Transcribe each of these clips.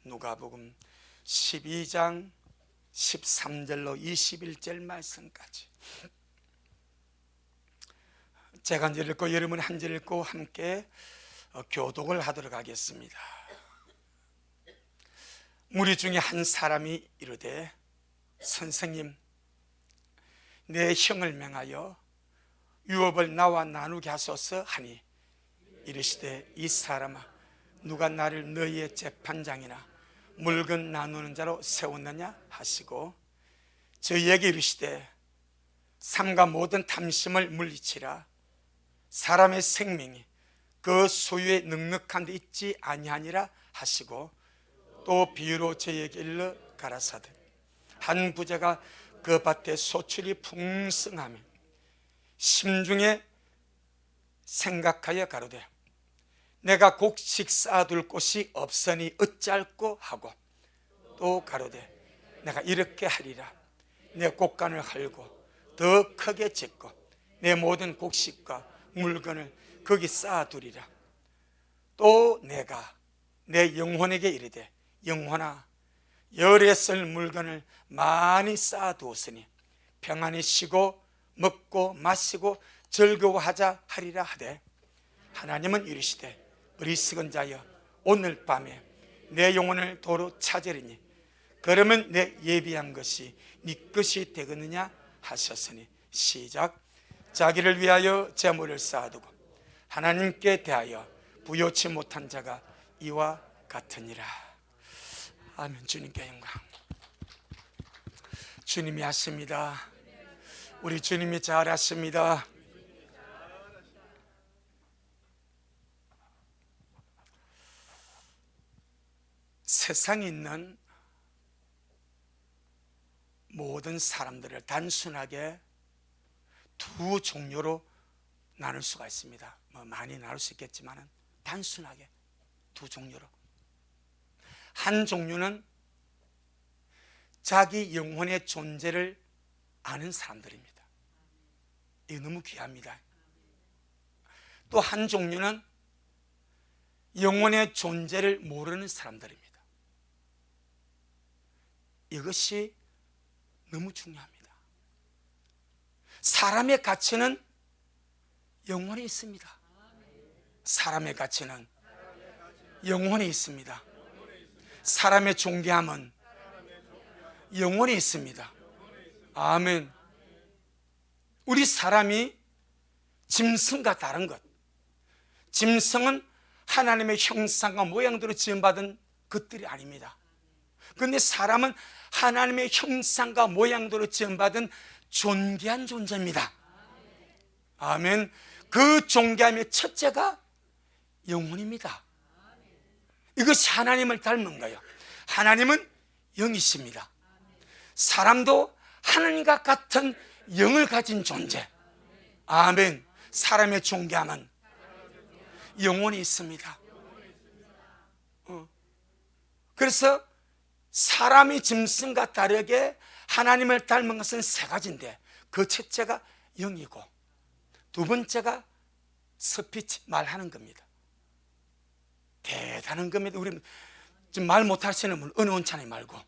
누가복음 12장 13절로 21절 말씀까지 제가 한 절 읽고 여러분 한 절 읽고 함께 교독을 하도록 하겠습니다. 무리 중에 한 사람이 이르되 선생님, 내 형을 명하여 유업을 나와 나누게 하소서 하니 이르시되 이 사람아, 누가 나를 너희의 재판장이나 물건 나누는 자로 세웠느냐 하시고 저희에게 이르시되 삼가 모든 탐심을 물리치라. 사람의 생명이 그 소유에 넉넉한 데 있지 아니하니라 하시고 또 비유로 저희에게 일러 가라사대 한 부자가 그 밭에 소출이 풍성하며 심중에 생각하여 가로되 내가 곡식 쌓아둘 곳이 없으니 어찌할꼬 하고 또 가로되 내가 이렇게 하리라. 내 곡간을 헐고 더 크게 짓고 내 모든 곡식과 물건을 거기 쌓아두리라. 또 내가 내 영혼에게 이르되 영혼아, 열에 쓸 물건을 많이 쌓아두었으니 평안히 쉬고 먹고 마시고 즐거워하자 하리라 하되 하나님은 이르시되 어리석은 자여, 오늘 밤에 내 영혼을 도로 찾으리니 그러면 내 예비한 것이 네 것이 되겠느냐 하셨으니 시작. 자기를 위하여 재물을 쌓아두고 하나님께 대하여 부요치 못한 자가 이와 같으니라. 아멘. 주님께 영광. 주님이 하십니다. 우리 주님이 잘하십니다. 세상에 있는 모든 사람들을 단순하게 두 종류로 나눌 수가 있습니다. 많이 나눌 수 있겠지만 단순하게 두 종류로. 한 종류는 자기 영혼의 존재를 아는 사람들입니다. 이거 너무 귀합니다. 또 한 종류는 영혼의 존재를 모르는 사람들입니다. 이것이 너무 중요합니다. 사람의 가치는 영혼이 있습니다. 사람의 가치는 영혼이 있습니다. 사람의 존귀함은 영혼이 있습니다. 아멘. 우리 사람이 짐승과 다른 것, 짐승은 하나님의 형상과 모양대로 지음받은 것들이 아닙니다. 그런데 사람은 하나님의 형상과 모양대로 지음받은 존귀한 존재입니다. 아멘. 그 존귀함의 첫째가 영혼입니다. 이것이 하나님을 닮은 거예요. 하나님은 영이십니다. 사람도 하나님과 같은 영을 가진 존재. 아멘. 사람의 존귀함은 영혼이 있습니다. 그래서 사람이 짐승과 다르게 하나님을 닮은 것은 세 가지인데 그 첫째가 영이고 두 번째가 스피치, 말하는 겁니다. 대단한 겁니다. 우리 지금 말 못하시는 분 어느 원찬이 말고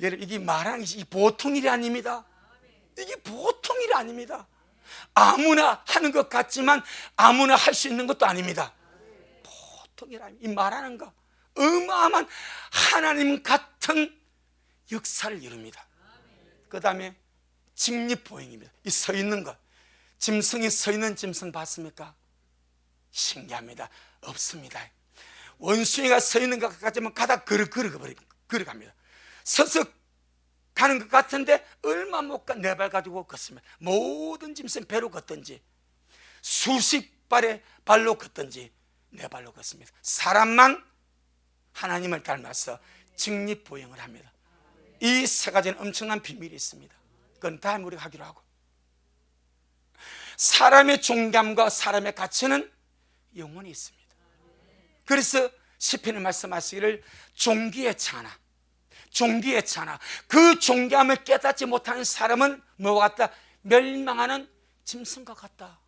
여러분, 이게 말하는 것이 보통 일이 아닙니다. 이게 보통 일이 아닙니다. 아무나 하는 것 같지만 아무나 할 수 있는 것도 아닙니다. 보통 일 아닙니다. 이 말하는 거 어마어마한 하나님 같은 역사를 이룹니다. 그 다음에 직립보행입니다. 이 서 있는 것, 짐승이 서 있는 짐승 봤습니까? 신기합니다. 없습니다. 원숭이가 서 있는 것 같지만 가다 걸어갑니다. 서서 가는 것 같은데 얼마 못 가 네 발 가지고 걷습니다. 모든 짐승 배로 걷든지 수십 발의 발로 걷든지 네 발로 걷습니다. 사람만 하나님을 닮아서 직립보행을 합니다. 이 세 가지는 엄청난 비밀이 있습니다. 그건 다음에 우리가 하기로 하고, 사람의 존귀함과 사람의 가치는 영혼이 있습니다. 그래서 시편에 말씀하시기를 존귀의 차나, 존귀의 차나, 그 존귀함을 깨닫지 못하는 사람은 뭐와 같다? 멸망하는 짐승과 같다.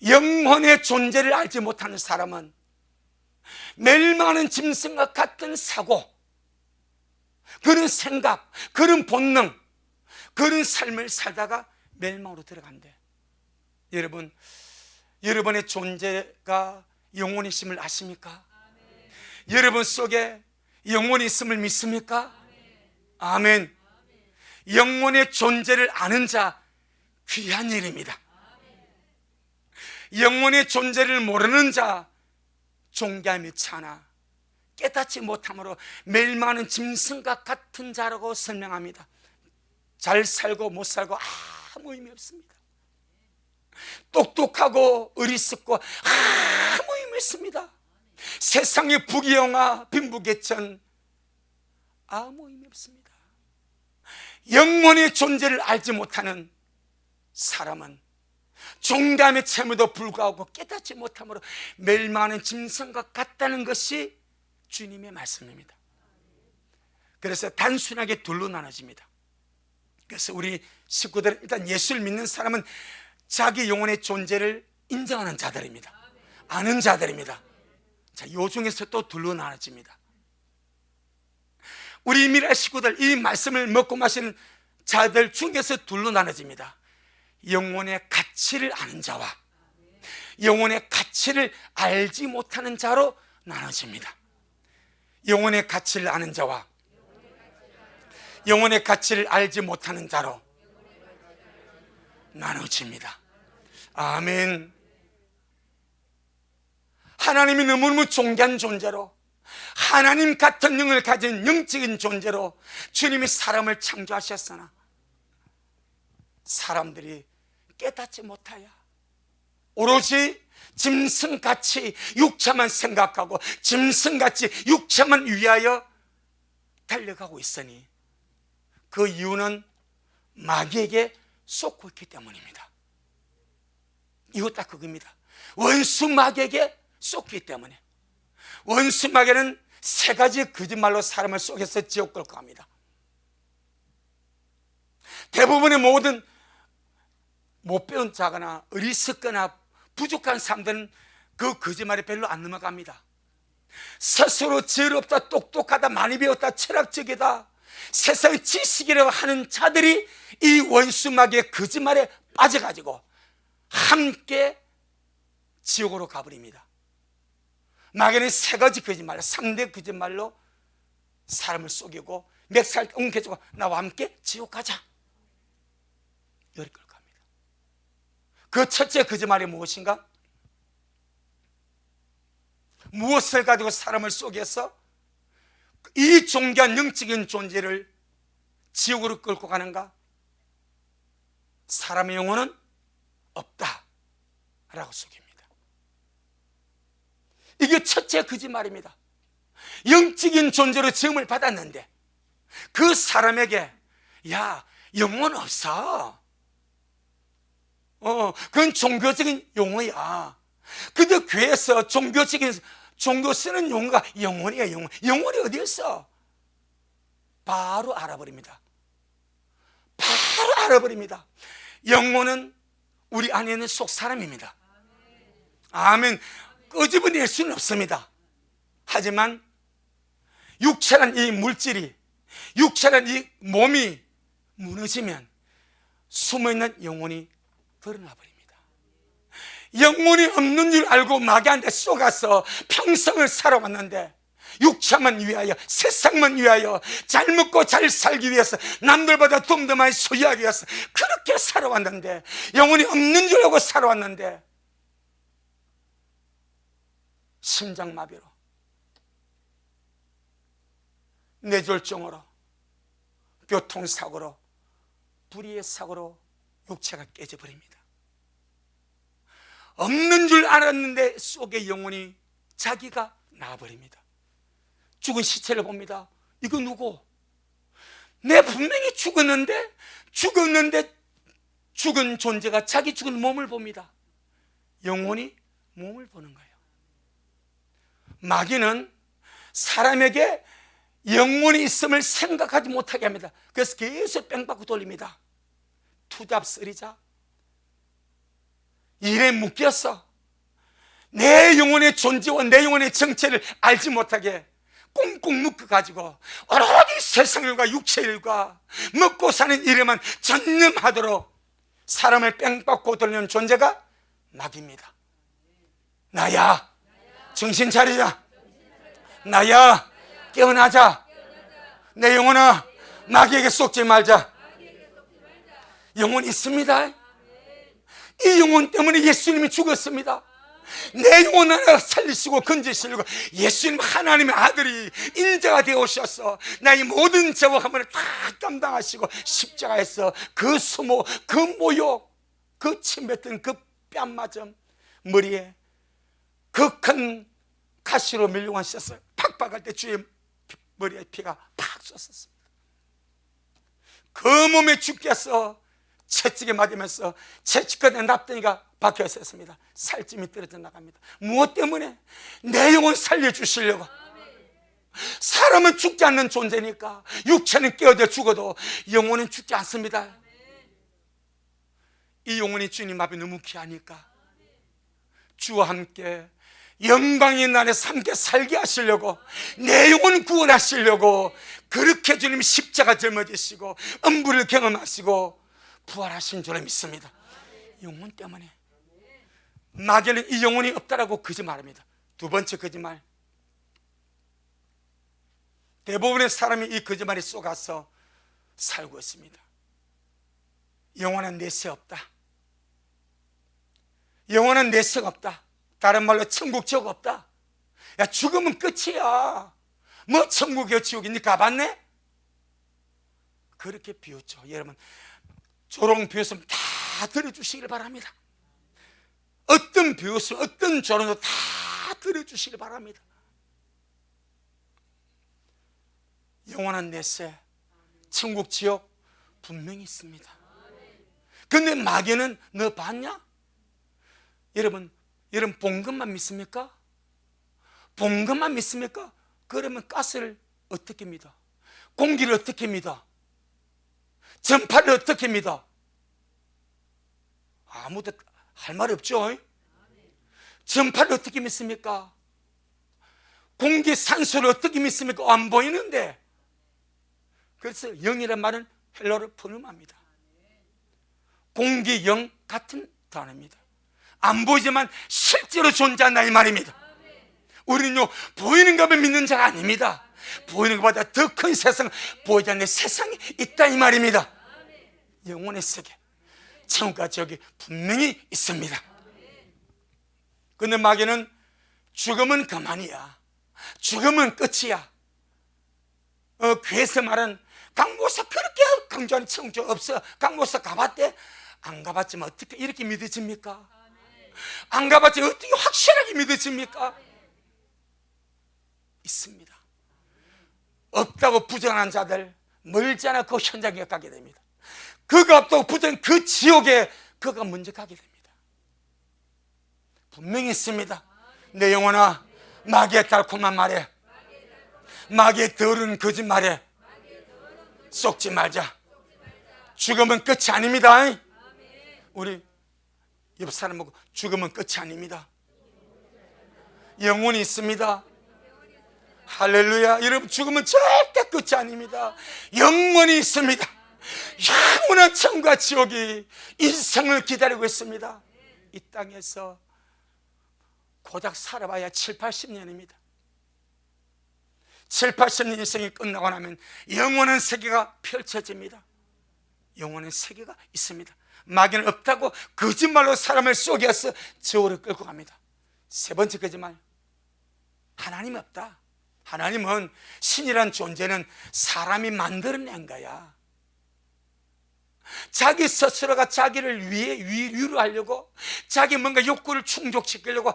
영혼의 존재를 알지 못하는 사람은 멸망하는 짐승과 같은 사고, 그런 생각, 그런 본능, 그런 삶을 살다가 멸망으로 들어간대. 여러분, 여러분의 존재가 영원히 있음을 아십니까? 여러분 속에 영원히 있음을 믿습니까? 아멘. 영원의 존재를 아는 자, 귀한 일입니다. 영원의 존재를 모르는 자, 존귀함이 차나 깨닫지 못함으로 멸망하는 짐승과 같은 자라고 설명합니다. 잘 살고 못 살고 아무 의미 없습니다. 똑똑하고 어리석고 아무 의미 없습니다. 세상의 부귀영화 빈부귀천 아무 의미 없습니다. 영원의 존재를 알지 못하는 사람은 존귀함의 채무도 불구하고 깨닫지 못함으로 멸망하는 짐승과 같다는 것이 주님의 말씀입니다. 그래서 단순하게 둘로 나눠집니다. 그래서 우리 식구들은 일단 예수를 믿는 사람은 자기 영혼의 존재를 인정하는 자들입니다. 아는 자들입니다. 자, 요 중에서 또 둘로 나눠집니다. 우리 미래 식구들, 이 말씀을 먹고 마시는 자들 중에서 둘로 나눠집니다. 영혼의 가치를 아는 자와 영혼의 가치를 알지 못하는 자로 나눠집니다. 영혼의 가치를 아는 자와 영혼의 가치를 알지 못하는 자로 나눠집니다. 아멘. 하나님이 너무너무 존귀한 존재로, 하나님 같은 영을 가진 영적인 존재로 주님이 사람을 창조하셨으나 사람들이 깨닫지 못하여 오로지 짐승같이 육체만 생각하고 짐승같이 육체만 위하여 달려가고 있으니 그 이유는 마귀에게 쏟고 있기 때문입니다. 이것 딱 그겁니다. 원수 마귀에게 쏟기 때문에. 원수 마귀는 세 가지 거짓말로 사람을 속여서 지옥 끌고 갑니다. 대부분의 모든 못 배운 자거나 어리석거나 부족한 사람들은 그 거짓말에 별로 안 넘어갑니다. 스스로 지혜롭다, 똑똑하다, 많이 배웠다, 철학적이다, 세상의 지식이라고 하는 자들이 이 원수 마귀의 거짓말에 빠져가지고 함께 지옥으로 가버립니다. 마귀는 세 가지 거짓말, 3대 거짓말로 사람을 속이고 멱살 엉켜주고 나와 함께 지옥 가자, 열이 끌고 갑니다. 그 첫째 거짓말이 무엇인가? 무엇을 가지고 사람을 속여서 이 존귀한 영적인 존재를 지옥으로 끌고 가는가? 사람의 영혼은 없다 라고 속입니다. 이게 첫째 거짓말입니다. 영적인 존재로 지음을 받았는데 그 사람에게 야, 영혼 없어. 그건 종교적인 용어야. 근데 교회에서 종교적인 종교 쓰는 용어가 영혼이야. 영혼이 어디 있어? 바로 알아버립니다. 바로 알아버립니다. 영혼은 우리 안에 있는 속 사람입니다. 아멘. 끄집어낼 수는 없습니다. 하지만 육체란 이 물질이, 육체란 이 몸이 무너지면 숨어있는 영혼이 드러나 버립니다. 영혼이 없는 줄 알고 마귀한테 속아서 평생을 살아왔는데 육체만 위하여, 세상만 위하여, 잘 먹고 잘 살기 위해서, 남들보다 돈 더 많이 소유하기 위해서 그렇게 살아왔는데, 영혼이 없는 줄 알고 살아왔는데 심장마비로, 뇌졸중으로, 교통사고로, 불의의 사고로 육체가 깨져버립니다. 없는 줄 알았는데 속에 영혼이 자기가 나와버립니다. 죽은 시체를 봅니다. 이거 누구? 내 분명히 죽었는데 죽은 존재가 자기 죽은 몸을 봅니다. 영혼이 몸을 보는 거예요. 마귀는 사람에게 영혼이 있음을 생각하지 못하게 합니다. 그래서 계속 뺑받고 돌립니다. 투잡 쓰리잡, 일에 묶였어. 내 영혼의 존재와 내 영혼의 정체를 알지 못하게 꽁꽁 묶어가지고 오로지 세상일과 육체일과 먹고 사는 일에만 전념하도록 사람을 뺑받고 돌리는 존재가 마귀입니다. 나야, 정신 차리자. 나야, 깨어나자. 내 영혼아, 마귀에게 속지 말자. 영혼이 있습니다. 이 영혼 때문에 예수님이 죽었습니다. 내 영혼 하나 살리시고 건지시려고 예수님 하나님의 아들이 인자가 되어 오셔서 나의 모든 죄와 허물을 다 감당하시고 십자가에서 그 수모, 그 모욕, 그 침뱉던 그 뺨맞음, 머리에 그 큰 가시로 밀려가셨어요. 팍팍할 때 주의 머리에 피가 팍 쏟았습니다. 그 몸에 주께서 채찍에 맞으면서 채찍끝에 납덩이가 박혀 있었습니다. 살찜이 떨어져 나갑니다. 무엇 때문에? 내 영혼 살려주시려고. 사람은 죽지 않는 존재니까 육체는 깨어져 죽어도 영혼은 죽지 않습니다. 이 영혼이 주님 앞에 너무 귀하니까 주와 함께 영광의 날에서 함께 살게 하시려고, 내 영혼 구원하시려고 그렇게 주님이 십자가 짊어지시고 음부를 경험하시고 부활하신 줄을 믿습니다. 영혼 때문에. 마귀는 이 영혼이 없다라고 거짓말합니다. 두 번째 거짓말, 대부분의 사람이 이 거짓말에 속아서 살고 있습니다. 영원한 내세 없다. 영원한 내세가 없다. 다른 말로 천국 지옥 없다. 야, 죽으면 끝이야. 뭐 천국이야 지옥이, 니 가봤네? 그렇게 비웃죠. 여러분, 조롱 비웃음 다 들어주시길 바랍니다. 어떤 비웃음, 어떤 조롱도 다 들어주시길 바랍니다. 영원한 내세, 천국 지옥 분명히 있습니다. 근데 마귀는 너 봤냐? 여러분 본 것만 믿습니까? 본 것만 믿습니까? 그러면 가스를 어떻게 믿어? 공기를 어떻게 믿어? 전파를 어떻게 믿어? 아무도 할 말이 없죠. 전파를 어떻게 믿습니까? 공기, 산소를 어떻게 믿습니까? 안 보이는데. 그래서 영이란 말은 헬라어로 푸르마입니다. 공기, 영 같은 단어입니다. 안 보이지만 실제로 존재한다 이 말입니다. 우리는요, 보이는 것만 믿는 자가 아닙니다. 보이는 것보다 더 큰 세상, 보이지 않는 세상이 있다 이 말입니다. 영혼의 세계, 천국과 지옥이 분명히 있습니다. 그런데 마귀는 죽으면 그만이야, 죽으면 끝이야. 그래서 말은 강목사 그렇게 강조하는 천국 없어. 강목사 가봤대? 안 가봤지만 어떻게 이렇게 믿어집니까? 안 가봤지 어떻게 확실하게 믿어집니까? 있습니다. 없다고 부정하는 자들 멀지 않아 그 현장에 가게 됩니다. 그가 없다고 부정한 그 지옥에 그가 먼저 가게 됩니다. 분명히 있습니다. 내 영혼아, 마귀의 달콤한 말에, 마귀의 더러운 거짓말에 속지 말자. 죽으면 끝이 아닙니다. 우리 옆 사람 보고, 죽으면 끝이 아닙니다. 영혼이 있습니다. 할렐루야. 여러분, 죽으면 절대 끝이 아닙니다. 영원히 있습니다. 영원한 천국과 지옥이 인생을 기다리고 있습니다. 이 땅에서 고작 살아봐야 7, 80년입니다 7, 80년 인생이 끝나고 나면 영원한 세계가 펼쳐집니다. 영원한 세계가 있습니다. 마귀는 없다고 거짓말로 사람을 속여서 저울을 끌고 갑니다. 세 번째 거짓말, 하나님 없다. 하나님은, 신이란 존재는 사람이 만들어낸 거야. 자기 스스로가 자기를 위로하려고, 자기 뭔가 욕구를 충족시키려고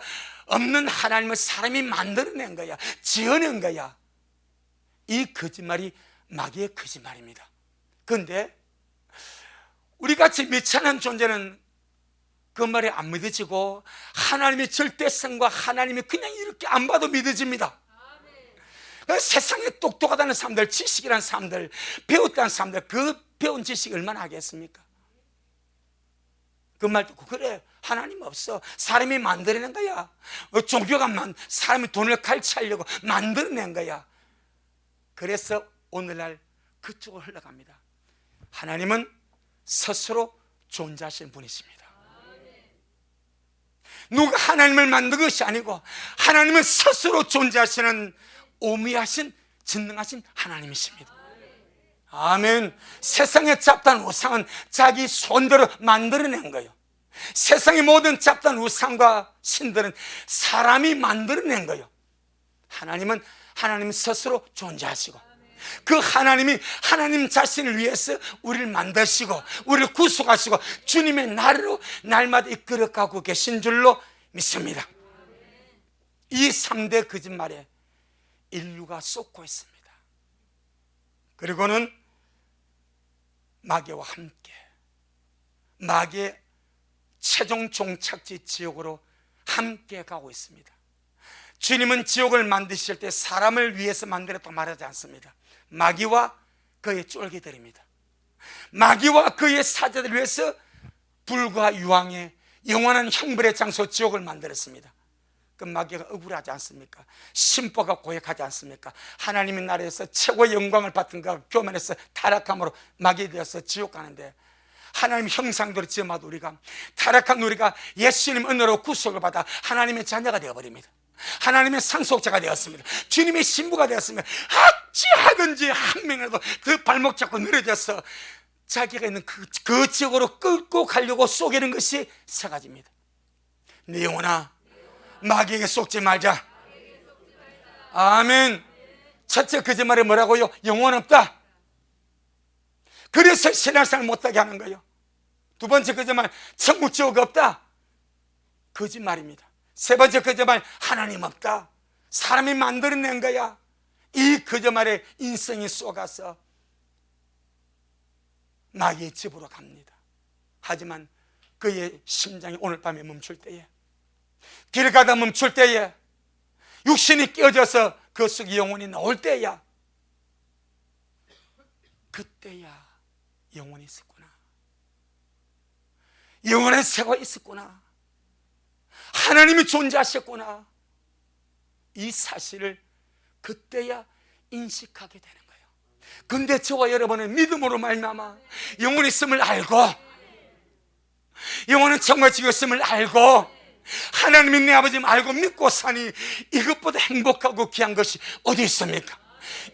없는 하나님을 사람이 만들어낸 거야, 지어낸 거야. 이 거짓말이 마귀의 거짓말입니다. 그런데 우리같이 미천한 존재는 그 말이 안 믿어지고, 하나님의 절대성과 하나님이 그냥 이렇게 안 봐도 믿어집니다. 세상에 똑똑하다는 사람들, 지식이라는 사람들, 배웠다는 사람들, 그 배운 지식이 얼마나 하겠습니까? 그 말 듣고 그래, 하나님 없어, 사람이 만들어낸 거야. 종교가 사람이 돈을 갈취하려고 만들어낸 거야. 그래서 오늘날 그쪽으로 흘러갑니다. 하나님은 스스로 존재하시는 분이십니다. 누가 하나님을 만든 것이 아니고 하나님은 스스로 존재하시는 오미하신 전능하신 하나님이십니다. 아멘. 세상에 잡다한 우상은 자기 손대로 만들어낸 거예요. 세상의 모든 잡다한 우상과 신들은 사람이 만들어낸 거예요. 하나님은 하나님 스스로 존재하시고 그 하나님이 하나님 자신을 위해서 우리를 만드시고 우리를 구속하시고 주님의 나라로 날마다 이끌어가고 계신 줄로 믿습니다. 이 3대 거짓말에 인류가 쏟고 있습니다. 그리고는 마귀와 함께 마귀의 최종 종착지 지옥으로 함께 가고 있습니다. 주님은 지옥을 만드실 때 사람을 위해서 만들었다고 말하지 않습니다. 마귀와 그의 쫄기들입니다. 마귀와 그의 사자들을 위해서 불과 유황의 영원한 형벌의 장소 지옥을 만들었습니다. 그 마귀가 억울하지 않습니까? 심보가 고약하지 않습니까? 하나님의 나라에서 최고의 영광을 받던 그가 교만해서 타락함으로 마귀 되어서 지옥 가는데, 하나님 형상대로 지음하도 우리가 타락한 우리가 예수님 은혜로 구속을 받아 하나님의 자녀가 되어버립니다. 하나님의 상속자가 되었습니다. 주님의 신부가 되었습니다. 어찌하든지 한 명이라도 그 발목 잡고 늘어져서 자기가 있는 그 지역으로 끌고 가려고 쏘기는 것이 세 가지입니다. 내 영혼아, 마귀에게 속지 말자. 아멘. 첫째 거짓말이 뭐라고요? 영혼 없다. 그래서 신앙생활 못하게 하는 거예요. 두 번째 거짓말, 천국 지옥 없다. 거짓말입니다. 세 번째 거짓말, 하나님 없다. 사람이 만들어낸 거야. 이 거짓말에 인생이 쏘가서 마귀의 집으로 갑니다. 하지만 그의 심장이 오늘 밤에 멈출 때에, 길 가다 멈출 때에, 육신이 깨어져서 그 속에 영혼이 나올 때야, 그때야 영혼이 있었구나, 영혼의 새가 있었구나, 하나님이 존재하셨구나, 이 사실을 그때야 인식하게 되는 거예요. 근데 저와 여러분은 믿음으로 말미암아 영혼이 있음을 알고, 영혼은 정말 지고 있음을 알고, 하나님이 내 아버지를 알고 믿고 사니 이것보다 행복하고 귀한 것이 어디 있습니까?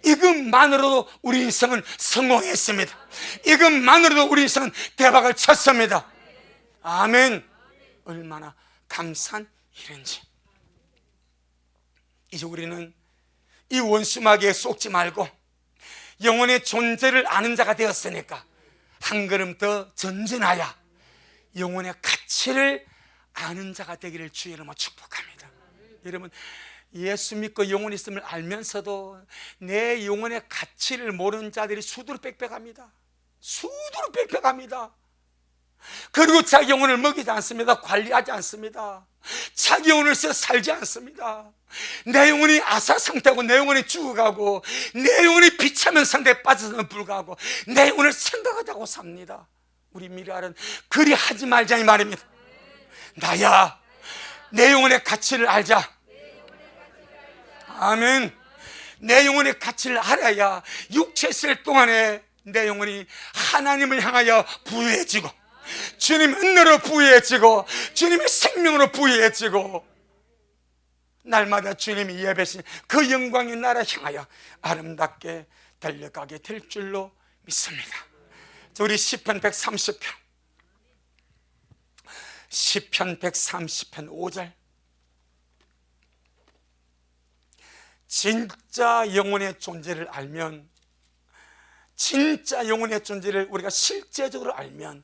이것만으로도 우리 인생은 성공했습니다. 이것만으로도 우리 인생은 대박을 쳤습니다. 아멘. 얼마나 감사한 일인지. 이제 우리는 이 원수 마귀에 속지 말고 영혼의 존재를 아는 자가 되었으니까 한 걸음 더 전진하여 영혼의 가치를 아는 자가 되기를 주의 이름으로 축복합니다. 여러분, 예수 믿고 영혼이 있음을 알면서도 내 영혼의 가치를 모르는 자들이 수두로 빽빽합니다. 수두로 빽빽합니다. 그리고 자기 영혼을 먹이지 않습니다. 관리하지 않습니다. 자기 영혼을 써 살지 않습니다. 내 영혼이 아사 상태하고 내 영혼이 죽어가고 내 영혼이 비참한 상태에 빠져서는 불구하고 내 영혼을 생각하자고 삽니다. 우리 미래알은 그리 하지 말자 이 말입니다. 나야, 내 영혼의 가치를 알자. 아멘. 내 영혼의 가치를 알아야 육체세 동안에 내 영혼이 하나님을 향하여 부유해지고 주님 은혜로 부유해지고 주님의 생명으로 부유해지고 날마다 주님이 예배신 그 영광의 나라 향하여 아름답게 달려가게 될 줄로 믿습니다. 우리 시편 130편, 시편 130편 5절. 진짜 영혼의 존재를 알면, 진짜 영혼의 존재를 우리가 실제적으로 알면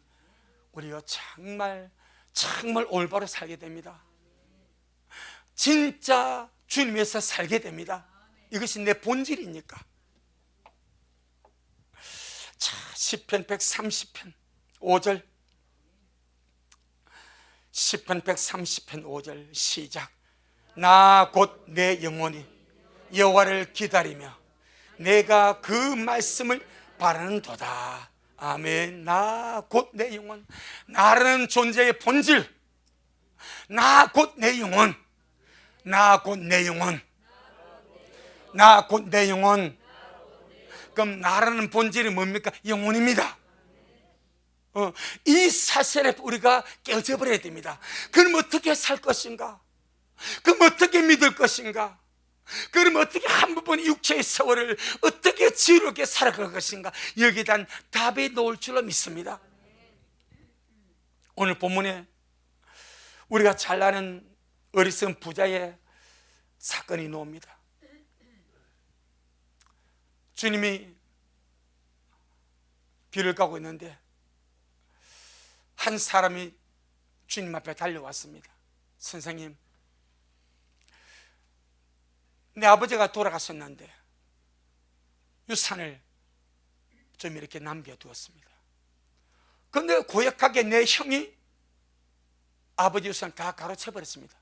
우리가 정말 올바로 살게 됩니다. 진짜 주님 위해서 살게 됩니다. 이것이 내 본질이니까. 자, 시편 130편 5절. 시편 130편 5절 시작. 나 곧 내 영혼이 여호와를 기다리며 내가 그 말씀을 바라는도다. 아멘. 나 곧 내 영혼. 나라는 존재의 본질. 나 곧 내 영혼. 나 곧 내 영혼. 나 곧 내 영혼. 그럼 나라는 본질이 뭡니까? 영혼입니다. 이 사실에 우리가 깨어져 버려야 됩니다. 그럼 어떻게 살 것인가? 그럼 어떻게 믿을 것인가? 그럼 어떻게 한 번 육체의 세월을 어떻게 지루하게 살아갈 것인가? 여기에 대한 답이 나올 줄로 믿습니다. 오늘 본문에 우리가 잘 아는 어리석은 부자의 사건이 나옵니다. 주님이 길을 가고 있는데 한 사람이 주님 앞에 달려왔습니다. 선생님, 내 아버지가 돌아가셨는데 유산을 좀 이렇게 남겨두었습니다. 그런데 고약하게 내 형이 아버지 유산을 다 가로채버렸습니다.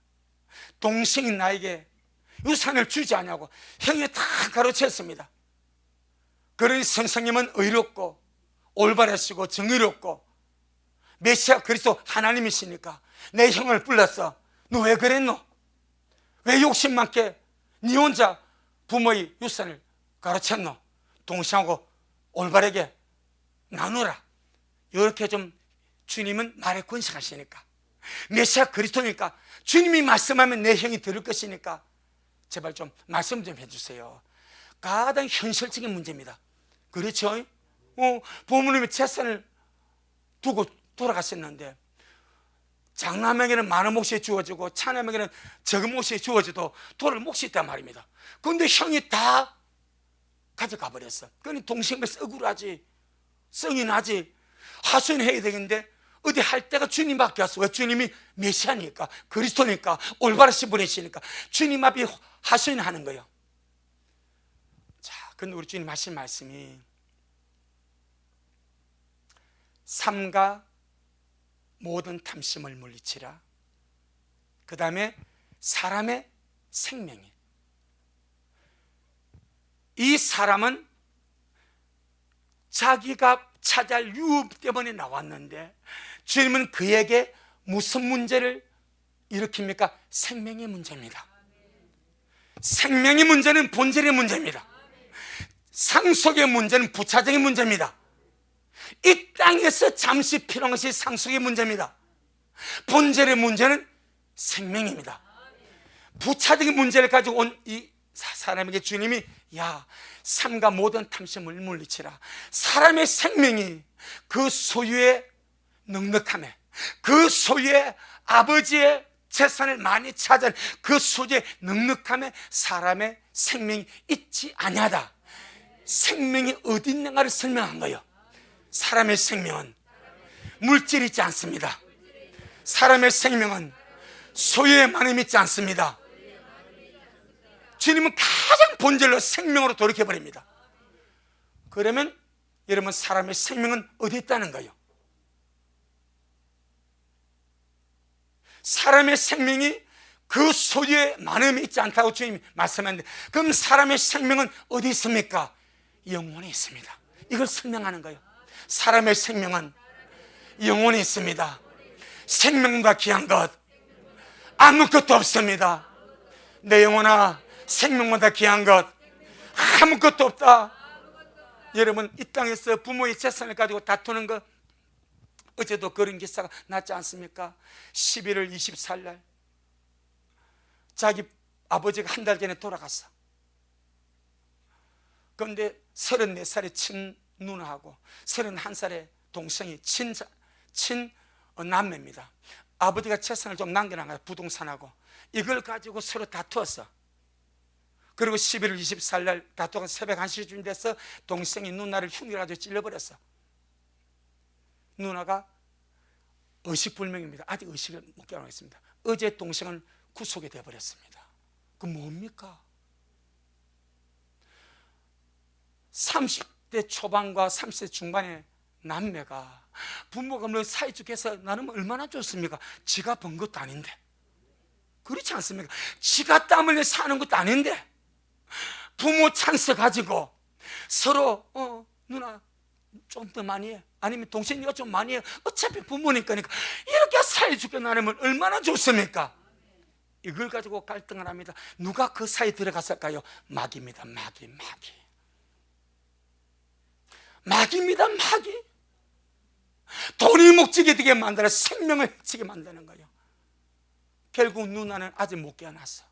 동생이 나에게 유산을 주지 않냐고 형이 다 가로챘습니다. 그러니 선생님은 의롭고 올바르시고 정의롭고 메시아 그리스도 하나님이시니까 내 형을 불렀어. 너 왜 그랬노? 왜 욕심 많게 네 혼자 부모의 유산을 가로챘노? 동생하고 올바르게 나누라. 이렇게 좀 주님은 말에 권세하시니까, 메시아 그리스도니까 주님이 말씀하면 내 형이 들을 것이니까 제발 좀 말씀 좀 해주세요. 가장 현실적인 문제입니다. 그렇죠? 부모님의 재산을 두고 돌아가셨는데 장남에게는 많은 몫이 주어지고 차남에게는 적은 몫이 주어져도 돌을 몫이 있단 말입니다. 그런데 형이 다 가져가 버렸어. 그러니 동생에서 억울하지, 성이 나지, 하소연해야 되겠는데 어디 할 때가 주님밖에 없어. 왜? 주님이 메시아니까, 그리스도니까, 올바르신 분이시니까 주님 앞에 하소연하는 거예요. 자, 근데 우리 주님 하신 말씀이 삼가 모든 탐심을 물리치라. 그 다음에 사람의 생명이, 이 사람은 자기가 차지할 유업 때문에 나왔는데 주님은 그에게 무슨 문제를 일으킵니까? 생명의 문제입니다. 생명의 문제는 본질의 문제입니다. 상속의 문제는 부차적인 문제입니다. 이 땅에서 잠시 필요한 것이 상속의 문제입니다. 본질의 문제는 생명입니다. 부차적인 문제를 가지고 온 이 사람에게 주님이 삼가 모든 탐심을 물리치라. 사람의 생명이 그 소유의 넉넉함에, 그 소유의 아버지의 재산을 많이 차지한 그 소유의 넉넉함에 사람의 생명이 있지 아니하다. 생명이 어디 있는가를 설명한 거예요. 사람의 생명은 물질이 있지 않습니다. 사람의 생명은 소유에 많이 있지 않습니다. 주님은 가장 본질로 생명으로 돌이켜버립니다. 그러면 여러분, 사람의 생명은 어디 있다는 거예요? 사람의 생명이 그 소유에 많음이 있지 않다고 주님이 말씀하는데, 그럼 사람의 생명은 어디 있습니까? 영혼에 있습니다. 이걸 설명하는 거예요. 사람의 생명은 영혼에 있습니다. 생명보다 귀한 것 아무것도 없습니다. 내 영혼아, 생명보다 귀한 것 아무것도 없다. 여러분, 이 땅에서 부모의 재산을 가지고 다투는 것, 어제도 그런 기사가 났지 않습니까? 11월 24일 날 자기 아버지가 한 달 전에 돌아갔어. 그런데 34살의 친누나하고 31살의 동생이 친남매입니다. 아버지가 재산을 좀 남겨놓은 거야. 부동산하고 이걸 가지고 서로 다투었어. 그리고 11월 24일 날 다투가 새벽 1시쯤 돼서 동생이 누나를 흉기를 가지고 찔러버렸어. 누나가 의식불명입니다. 아직 의식을 못 깨어나겠습니다. 어제 동생은 구속이 되어버렸습니다. 그 뭡니까? 30대 초반과 30대 중반의 남매가 부모가 뭐 사이좋게해서 나는 얼마나 좋습니까? 지가 번 것도 아닌데, 그렇지 않습니까? 지가 땀 흘려 사는 것도 아닌데 부모 찬스 가지고 서로 누나 좀 더 많이 해. 아니면 동생이가 좀 많이 해. 어차피 부모님 거니까. 이렇게 사이좋게 나누면 얼마나 좋습니까? 이걸 가지고 갈등을 합니다. 누가 그 사이에 들어갔을까요? 마귀입니다. 마귀입니다. 마귀. 돈이 목적이 되게 만들어 생명을 해치게 만드는 거예요. 결국 누나는 아직 못 깨어났어.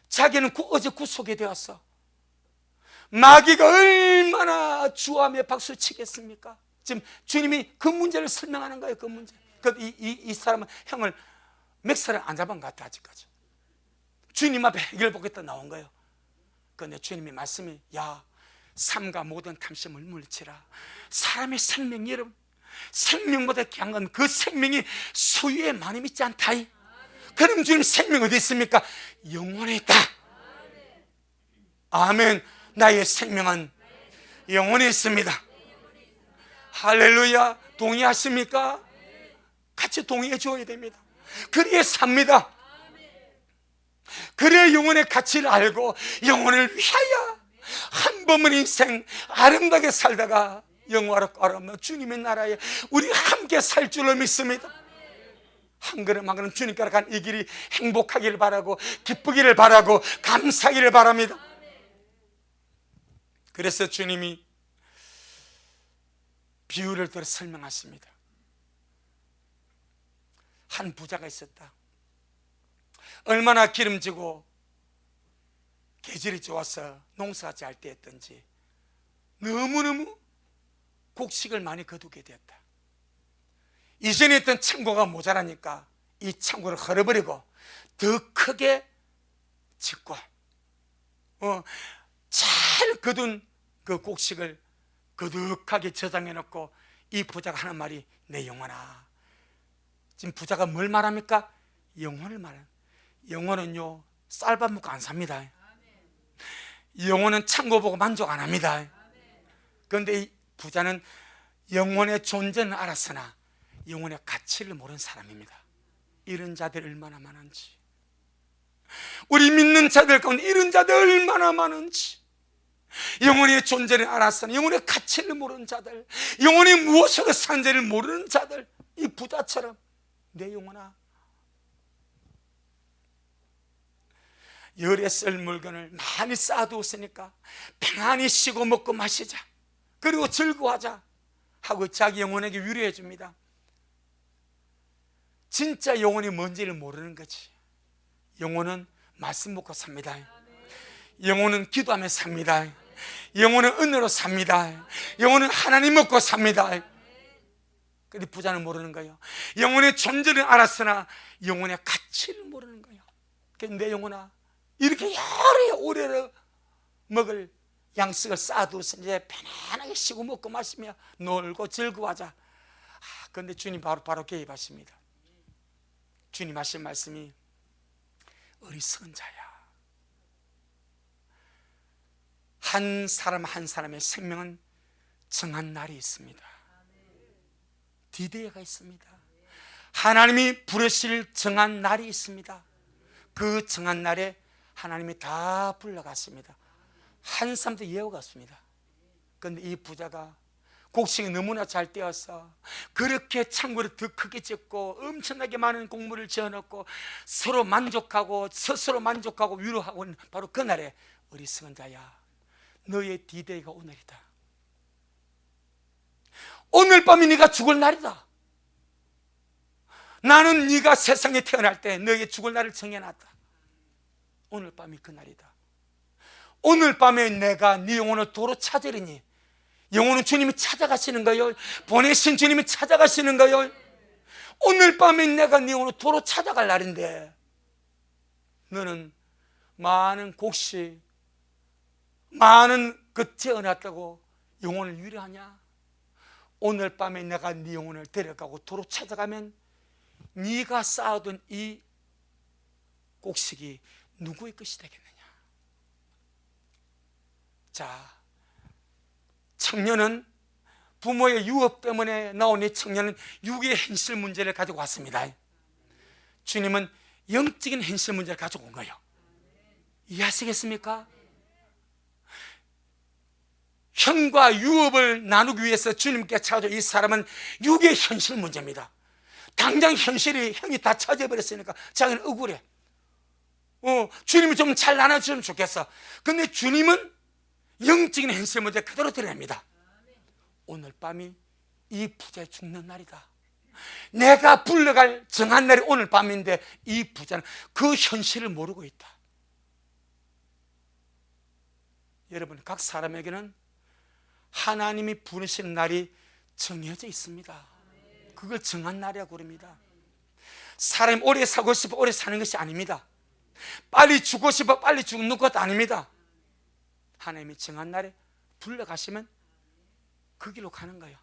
자기는 어제 구속이 되었어. 마귀가 얼마나 주함에 박수 치겠습니까? 지금 주님이 그 문제를 설명하는 거예요. 그 문제. 이 사람은 형을 맥살을 안 잡은 것 같아. 아직까지 주님 앞에 해결보겠다 나온 거예요. 그런데 주님이 말씀이, 야, 삶과 모든 탐심을 물리치라. 사람의 생명, 여러분, 생명보다 귀한 건 그 생명이 소유에 많이 믿지 않다. 그럼 주님 생명 어디 있습니까? 영원에 있다. 아멘. 나의 생명은 영원에 있습니다. 할렐루야. 동의하십니까? 같이 동의해 줘야 됩니다. 그래야 삽니다. 그래야 영혼의 가치를 알고 영혼을 위하여 한 번만 인생 아름답게 살다가 영화로 깔아없는 주님의 나라에 우리 함께 살 줄로 믿습니다. 한 걸음 한 걸음 주님께로 간 이 길이 행복하기를 바라고 기쁘기를 바라고 감사하기를 바랍니다. 그래서 주님이 비유를 들어 설명하십니다. 한 부자가 있었다. 얼마나 기름지고 계절이 좋아서 농사가 잘 되었던지 너무너무 곡식을 많이 거두게 되었다. 이전에 있던 창고가 모자라니까 이 창고를 헐어버리고 더 크게 짓고 잘 거둔 그 곡식을 거득하게 저장해 놓고 이 부자가 하는 말이, 내 영혼아. 지금 부자가 뭘 말합니까? 영혼을 말해요. 영혼은요, 쌀밥 먹고 안 삽니다. 영혼은 창고 보고 만족 안 합니다. 그런데 이 부자는 영혼의 존재는 알았으나 영혼의 가치를 모르는 사람입니다. 이런 자들 얼마나 많은지, 우리 믿는 자들 가운데 이런 자들 얼마나 많은지, 영혼의 존재를 알았으나 영혼의 가치를 모르는 자들, 영혼이 무엇으로 산지를 모르는 자들, 이 부자처럼 내 영혼아, 열에 쓸 물건을 많이 쌓아두었으니까 평안히 쉬고 먹고 마시자, 그리고 즐거워하자 하고 자기 영혼에게 위로해 줍니다. 진짜 영혼이 뭔지를 모르는 거지. 영혼은 말씀 먹고 삽니다. 영혼은 기도하며 삽니다. 영혼은 은혜로 삽니다. 영혼은 하나님 먹고 삽니다. 근데 부자는 모르는 거예요. 영혼의 존재를 알았으나 영혼의 가치를 모르는 거예요. 내 영혼아, 이렇게 여러 오래를 먹을 양식을 쌓아두어서 이제 편안하게 쉬고 먹고 마시며 놀고 즐거워하자. 그런데 주님 바로 개입하십니다. 주님 하신 말씀이, 어리석은 자야, 한 사람 한 사람의 생명은 정한 날이 있습니다. 디데이가 있습니다. 하나님이 부르실 정한 날이 있습니다. 그 정한 날에 하나님이 다 불러갔습니다. 한 사람도 예우갔습니다. 그런데 이 부자가 곡식이 너무나 잘 되어서 그렇게 창고를 더 크게 짓고 엄청나게 많은 곡물을 지어놓고 서로 만족하고 스스로 만족하고 위로하고 있는 바로 그날에, 어리석은 자야, 너의 디데이가 오늘이다. 오늘 밤이 네가 죽을 날이다. 나는 네가 세상에 태어날 때 너의 죽을 날을 정해놨다. 오늘 밤이 그날이다. 오늘 밤에 내가 네 영혼을 도로 찾으리니, 영혼은 주님이 찾아가시는 거예요. 보내신 주님이 찾아가시는 거예요. 오늘 밤에 내가 네 영혼을 도로 찾아갈 날인데 너는 많은 곡식, 많은 그 재어놨다고 영혼을 위로하냐? 오늘 밤에 내가 네 영혼을 데려가고 도로 찾아가면 네가 쌓아둔 이 곡식이 누구의 것이 되겠느냐? 자, 청년은 부모의 유업 때문에 나온 이 청년은 육의 현실 문제를 가지고 왔습니다. 주님은 영적인 현실 문제를 가지고 온 거예요. 이해하시겠습니까? 형과 유업을 나누기 위해서 주님께 찾아온 이 사람은 육의 현실 문제입니다. 당장 현실이 형이 다 차지해버렸으니까 자기는 억울해. 주님이 좀 잘 나눠주면 좋겠어. 근데 주님은 영적인 현실 문제 그대로 드러냅니다. 오늘 밤이 이 부자의 죽는 날이다. 내가 불러갈 정한 날이 오늘 밤인데 이 부자는 그 현실을 모르고 있다. 여러분, 각 사람에게는 하나님이 부르시는 날이 정해져 있습니다. 그걸 정한 날이라고 그럽니다. 사람이 오래 살고 싶어 오래 사는 것이 아닙니다. 빨리 죽고 싶어 빨리 죽는 것도 아닙니다. 하나님이 정한 날에 불러가시면 그 길로 가는 거예요.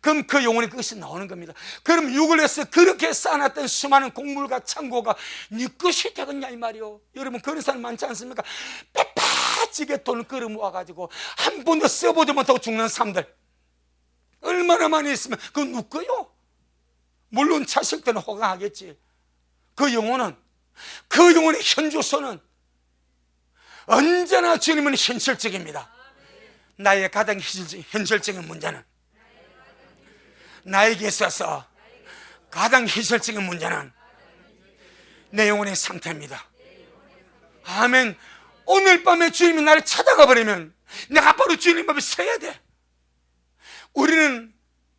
그럼 그 영혼이 그것이 나오는 겁니다. 그럼 육을 해서 그렇게 쌓아놨던 수많은 곡물과 창고가 네 것이 되겠냐 이 말이요. 여러분, 그런 사람 많지 않습니까? 빼빠지게 돈을 끌어 모아가지고 한 번도 써보지 못하고 죽는 사람들 얼마나 많이 있으면 그건 누구요? 물론 자식들은 호강하겠지. 그 영혼의 현주소는 언제나 주님은 현실적입니다. 나의 가장 현실적인 문제는, 나에게 있어서 가장 현실적인 문제는 내 영혼의 상태입니다. 아멘. 오늘 밤에 주님이 나를 찾아가 버리면 내가 바로 주님 앞에 서야 돼. 우리는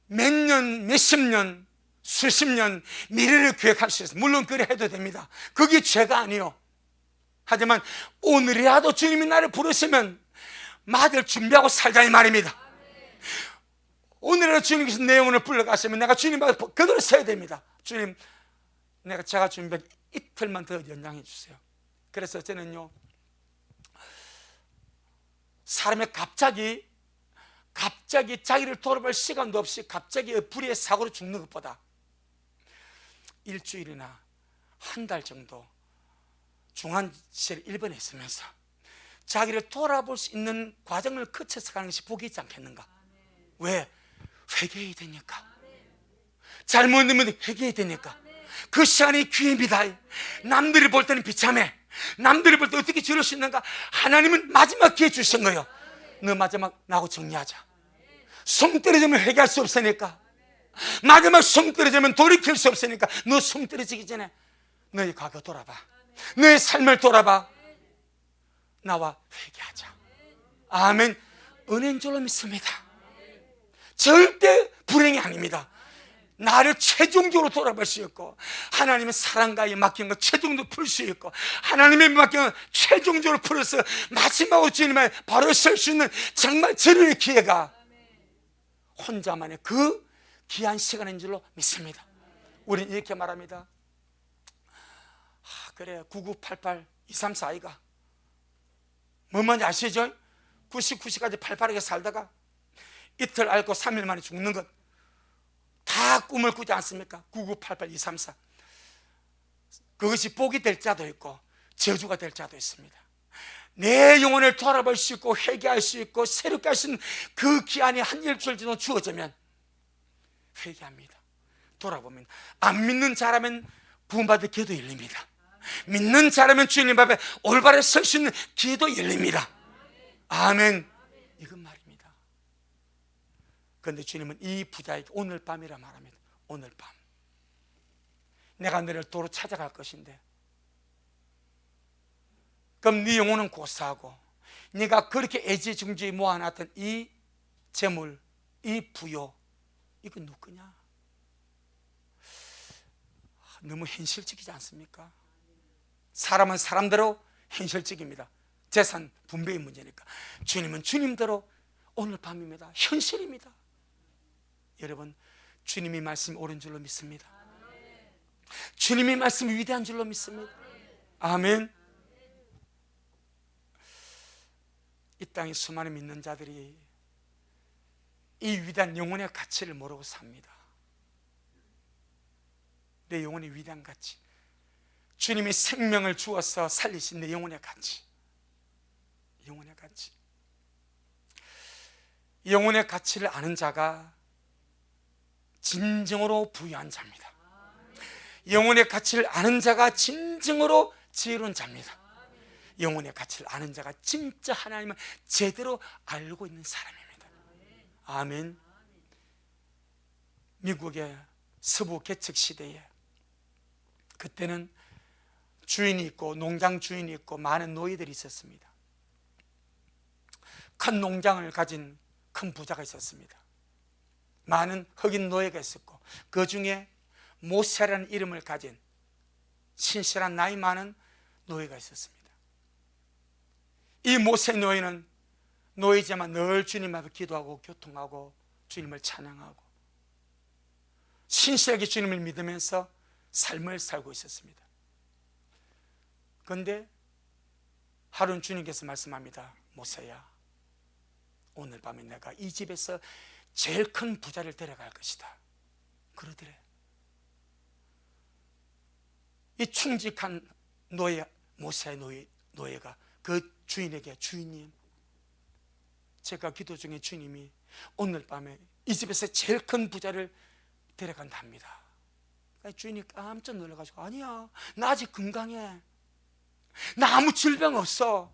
몇 년, 몇십 년, 수십 년 미래를 기획할 수 있어요. 물론 그래 해도 됩니다. 그게 죄가 아니요. 하지만 오늘이라도 주님이 나를 부르시면 맞을 준비하고 살자 이 말입니다. 오늘이라도 주님께서 내 영혼을 불러가시면 내가 주님 앞에 그대로 서야 됩니다. 주님, 제가 준비한 이틀만 더 연장해 주세요. 그래서 저는요, 사람이 갑자기 자기를 돌아볼 시간도 없이 갑자기 불의의 사고로 죽는 것보다 일주일이나 한 달 정도 중환자실에 입원해 있으면서 자기를 돌아볼 수 있는 과정을 거쳐서 가는 것이 복이 있지 않겠는가? 왜? 회개해야 되니까. 잘못되면 회개해야 되니까. 그 시간이 기회입니다. 남들이 볼 때는 비참해. 남들이 볼 때 어떻게 저럴 수 있는가? 하나님은 마지막 기회 주신 거예요. 너 마지막 나하고 정리하자. 숨 떨어지면 회개할 수 없으니까. 마지막 숨 떨어지면 돌이킬 수 없으니까 너 숨 떨어지기 전에 너의 과거 돌아봐. 너의 삶을 돌아봐. 나와 회개하자. 아멘. 은혜인 줄로 믿습니다. 절대 불행이 아닙니다. 나를 최종적으로 돌아볼 수 있고, 하나님의 사랑과에 맡긴 것 최종적으로 풀 수 있고, 하나님의 맡긴 것 최종적으로 풀어서 마지막으로 주님의 바로 설 수 있는 정말 절호의 기회가 혼자만의 그 귀한 시간인 줄로 믿습니다. 우리는 이렇게 말합니다. 그래, 9988 234아이가 뭐 뭔지 아시죠? 99시까지 팔팔하게 살다가 이틀 앓고 3일 만에 죽는 것 다 꿈을 꾸지 않습니까? 9988 234. 그것이 복이 될 자도 있고 저주가 될 자도 있습니다. 내 영혼을 돌아볼 수 있고 회개할 수 있고 새롭게 할 수 있는 그 기한이 한 일주일 정도 주어지면 회개합니다. 돌아보면 안 믿는 자라면 구원받을 기회도 열립니다. 믿는 자라면 주님 앞에 올바르게 설 수 있는 기회도 열립니다. 아멘. 이건 말입니다. 그런데 주님은 이 부자에게 오늘 밤이라 말합니다. 오늘 밤 내가 너를 도로 찾아갈 것인데, 그럼 네 영혼은 고사하고 네가 그렇게 애지중지 모아놨던 이 재물, 이 부요, 이건 누구냐? 너무 현실적이지 않습니까? 사람은 사람대로 현실적입니다. 재산 분배의 문제니까. 주님은 주님대로 오늘 밤입니다. 현실입니다. 여러분, 주님이 말씀이 옳은 줄로 믿습니다. 주님이 말씀이 위대한 줄로 믿습니다. 아멘. 이 땅에 수많은 믿는 자들이 이 위대한 영혼의 가치를 모르고 삽니다. 내 영혼의 위대한 가치, 주님이 생명을 주어서 살리신 내 영혼의 가치, 영혼의 가치. 영혼의 가치를 아는 자가 진정으로 부유한 자입니다. 영혼의 가치를 아는 자가 진정으로 지혜로운 자입니다. 영혼의 가치를 아는 자가 진짜 하나님을 제대로 알고 있는 사람입니다. 아멘. 미국의 서부 개척 시대에 그때는 주인이 있고 농장 주인이 있고 많은 노예들이 있었습니다. 큰 농장을 가진 큰 부자가 있었습니다. 많은 흑인 노예가 있었고 그 중에 모세라는 이름을 가진 신실한 나이 많은 노예가 있었습니다. 이 모세 노예는 노예지만 늘 주님 앞에 기도하고 교통하고 주님을 찬양하고 신실하게 주님을 믿으면서 삶을 살고 있었습니다. 그런데 하루는 주님께서 말씀합니다. 모세야, 오늘 밤에 내가 이 집에서 제일 큰 부자를 데려갈 것이다. 그러더래. 이 충직한 노예, 모세의 노예가 그 주인에게, 주인님, 제가 기도 중에 주님이 오늘 밤에 이 집에서 제일 큰 부자를 데려간다 합니다. 주인이 깜짝 놀라가지고, 아니야, 나 아직 건강해, 나 아무 질병 없어,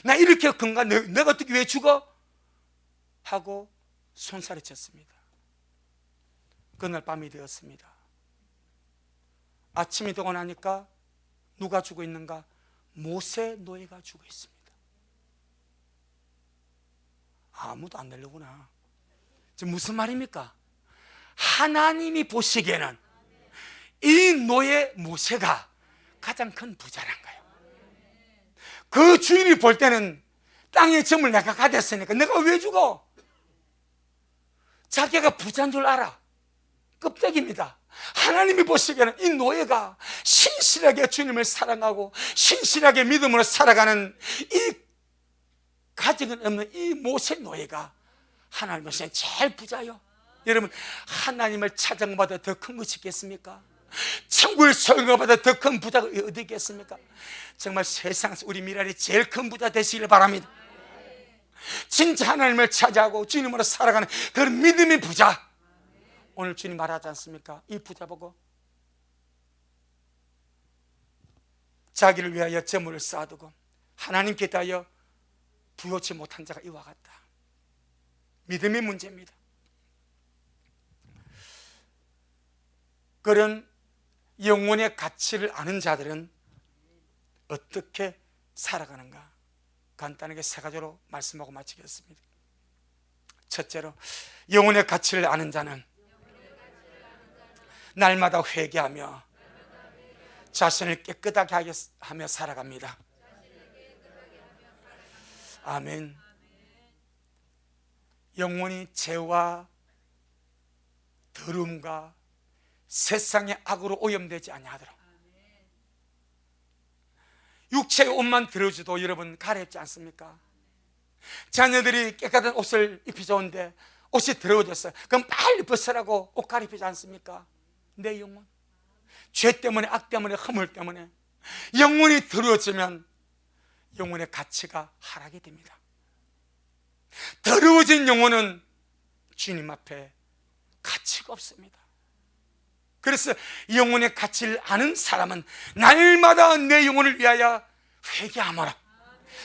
나 이렇게 건강해, 내가 어떻게 왜 죽어? 하고 손살이 쳤습니다. 그날 밤이 되었습니다. 아침이 되고 나니까 누가 죽어 있는가? 모세 노예가 죽어 있습니다. 아무도 안 내려구나. 지금 무슨 말입니까? 하나님이 보시기에는 이 노예 모세가 가장 큰 부자란 거예요. 그 주인이 볼 때는 땅의 점을 내가 가졌으니까 내가 왜 죽어? 자기가 부자인 줄 알아. 껍데기입니다. 하나님이 보시기에는 이 노예가 신실하게 주님을 사랑하고 신실하게 믿음으로 살아가는 이 가정은 없는 이 모세 노예가 하나님 보시기에 제일 부자요. 여러분, 하나님을 찾아보다 더 큰 것이 있겠습니까? 천국을 소유하보다 더 큰 부자가 어디 있겠습니까? 정말 세상에서 우리 미랄이 제일 큰 부자 되시길 바랍니다. 진짜 하나님을 찾아하고 주님으로 살아가는 그런 믿음의 부자. 오늘 주님 말하지 않습니까? 이 부자 보고 자기를 위하여 재물을 쌓아두고 하나님께 대하여 부요치 못한 자가 이와 같다. 믿음의 문제입니다. 그런 영혼의 가치를 아는 자들은 어떻게 살아가는가? 간단하게 세 가지로 말씀하고 마치겠습니다. 첫째로, 영혼의 가치를 아는 자는 날마다 회개하며 자신을 깨끗하게 하며 살아갑니다. 아멘. 영혼이 죄와 더러움과 세상의 악으로 오염되지 아니하도록 육체의 옷만 들어줘도 여러분 가렵지 않습니까? 자녀들이 깨끗한 옷을 입히 좋은데 옷이 더러워졌어요. 그럼 빨리 벗으라고 옷 가리피지 않습니까? 내 영혼, 죄 때문에, 악 때문에, 허물 때문에 영혼이 더러워지면 영혼의 가치가 하락이 됩니다. 더러워진 영혼은 주님 앞에 가치가 없습니다. 그래서 영혼의 가치를 아는 사람은 날마다 내 영혼을 위하여 회개하노라.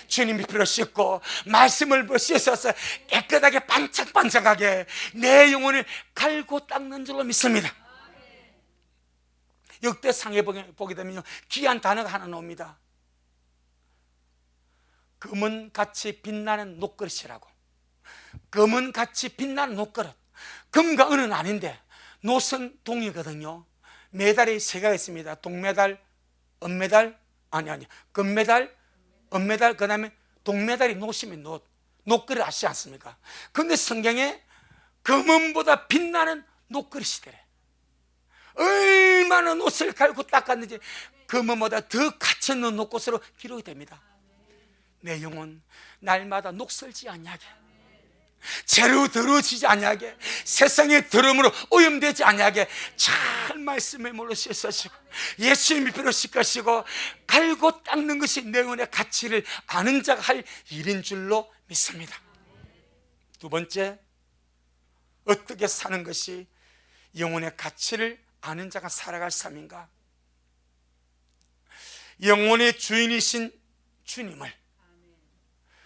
주님이 피로 씻고 말씀을 씻어서 깨끗하게 반짝반짝하게 내 영혼을 갈고 닦는 줄로 믿습니다. 역대상에 보게 되면 귀한 단어가 하나 나옵니다. 금은같이 빛나는 녹그릇이라고. 금은같이 빛나는 녹그릇. 금과 은은 아닌데 노선 동이거든요. 메달이 세 개가 있습니다. 동메달, 은메달, 금메달, 은메달, 그 다음에 동메달이 노시면 녹그릇 아시지 않습니까? 그런데 성경에 금은보다 빛나는 녹그릇이더래. 얼마나 옷을 갈고 닦았는지 금은보다 더 가치 있는 녹것으로 기록이 됩니다. 내 영혼 날마다 녹슬지 아니하게, 죄로 더러워지지 아니하게, 세상의 더러움으로 오염되지 아니하게 잘 말씀에 물로 씻으시고 예수님의 피로 씻으시고 갈고 닦는 것이 내 영혼의 가치를 아는 자가 할 일인 줄로 믿습니다. 두 번째, 어떻게 사는 것이 영혼의 가치를 아는 자가 살아갈 삶인가? 영혼의 주인이신 주님을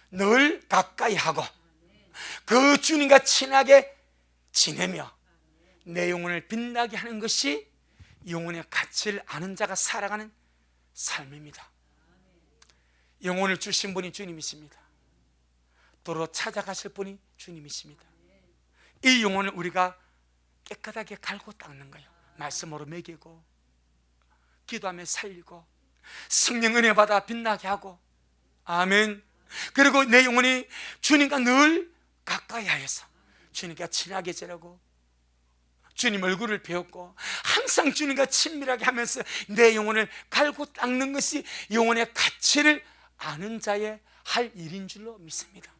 늘 가까이 하고 그 주님과 친하게 지내며 내 영혼을 빛나게 하는 것이 영혼의 가치를 아는 자가 살아가는 삶입니다. 영혼을 주신 분이 주님이십니다. 도로 찾아가실 분이 주님이십니다. 이 영혼을 우리가 깨끗하게 갈고 닦는 거예요. 말씀으로 먹이고 기도하며 살리고 성령 은혜 받아 빛나게 하고, 아멘. 그리고 내 영혼이 주님과 늘 가까이 하여서 주님과 친하게 지내고 주님 얼굴을 배웠고 항상 주님과 친밀하게 하면서 내 영혼을 갈고 닦는 것이 영혼의 가치를 아는 자의 할 일인 줄로 믿습니다.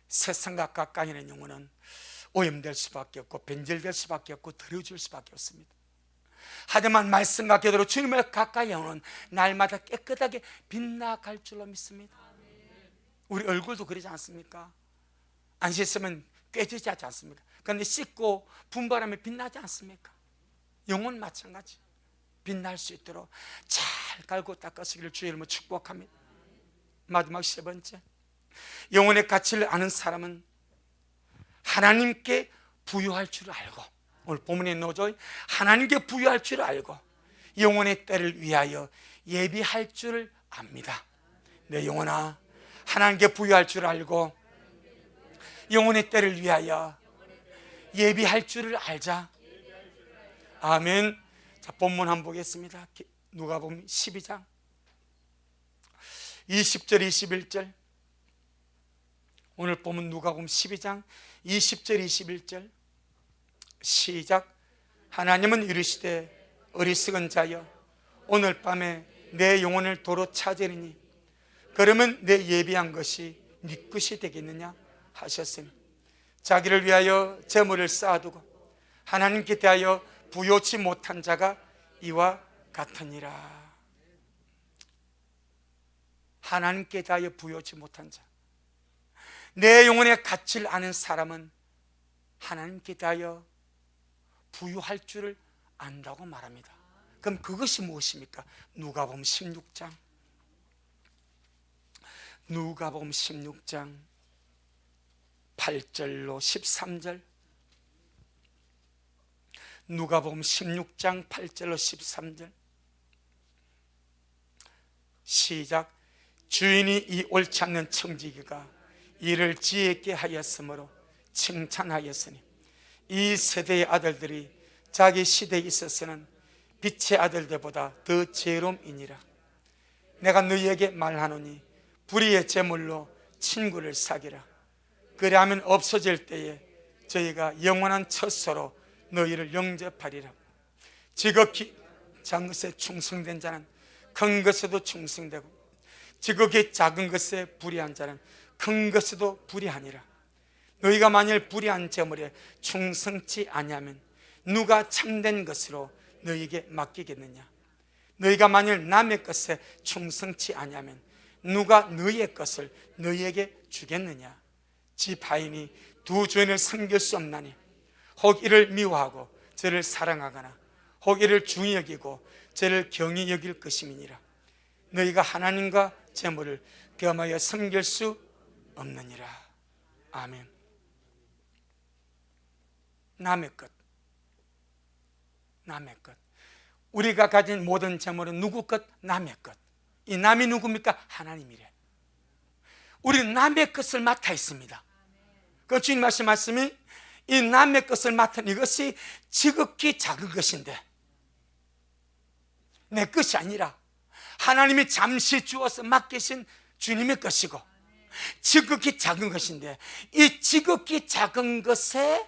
세상과 가까이 있는 영혼은 오염될 수밖에 없고 변질될 수밖에 없고 더러워질 수밖에 없습니다. 하지만 말씀과 기도로 주님을 가까이 하는 날마다 깨끗하게 빛나갈 줄로 믿습니다. 우리 얼굴도 그러지 않습니까? 안 씻으면 꿰지지 않습니까? 그런데 씻고 분발하면 빛나지 않습니까? 영혼 마찬가지 빛날 수 있도록 잘 갈고 닦아시기를 주의 이름으로 축복합니다. 마지막 세 번째, 영혼의 가치를 아는 사람은 하나님께 부유할 줄 알고, 오늘 본문의 노조 하나님께 부유할 줄 알고 영혼의 때를 위하여 예비할 줄 압니다. 내 영혼아, 하나님께 부유할 줄 알고 영혼의 때를 위하여 예비할 줄을 알자. 아멘. 자, 본문 한번 보겠습니다. 누가복음 12장 20절 21절. 오늘 본문 누가복음 12장 20절 21절. 시작. 하나님은 이르시되 어리석은 자여 오늘 밤에 내 영혼을 도로 찾으리니 그러면 내 예비한 것이 네 것이 되겠느냐 하셨으니 자기를 위하여 재물을 쌓아두고 하나님께 대하여 부요치 못한 자가 이와 같으니라. 하나님께 대하여 부요치 못한 자, 내 영혼의 가치를 아는 사람은 하나님께 대하여 부유할 줄을 안다고 말합니다. 그럼 그것이 무엇입니까? 누가복음 16장 8절로 13절. 누가복음 16장 8절로 13절. 시작. 주인이 이 옳지 않는 청지기가 이를 지혜 있게 하였으므로 칭찬하였으니 이 세대의 아들들이 자기 시대에 있어서는 빛의 아들들보다 더 지혜로움이니라. 내가 너희에게 말하노니 불의의 제물로 친구를 사귀라. 그리하면 없어질 때에 저희가 영원한 처소로 너희를 영접하리라. 지극히 작은 것에 충성된 자는 큰 것에도 충성되고 지극히 작은 것에 불의한 자는 큰 것에도 불의하니라. 너희가 만일 불의한 제물에 충성치 아니하면 누가 참된 것으로 너희에게 맡기겠느냐? 너희가 만일 남의 것에 충성치 아니하면 누가 너희의 것을 너희에게 주겠느냐? 지파인이 두 주인을 섬길 수 없나니 혹 이를 미워하고 저를 사랑하거나 혹 이를 중히 여기고 저를 경히 여길 것임이니라. 너희가 하나님과 재물을 겸하여 섬길 수 없느니라. 아멘. 남의 것, 남의 것. 우리가 가진 모든 재물은 누구 것? 남의 것. 이 남이 누굽니까? 하나님이래. 우리는 남의 것을 맡아 있습니다. 그 주님 말씀이 이 남의 것을 맡은 이것이 지극히 작은 것인데 내 것이 아니라 하나님이 잠시 주어서 맡기신 주님의 것이고 지극히 작은 것인데 이 지극히 작은 것에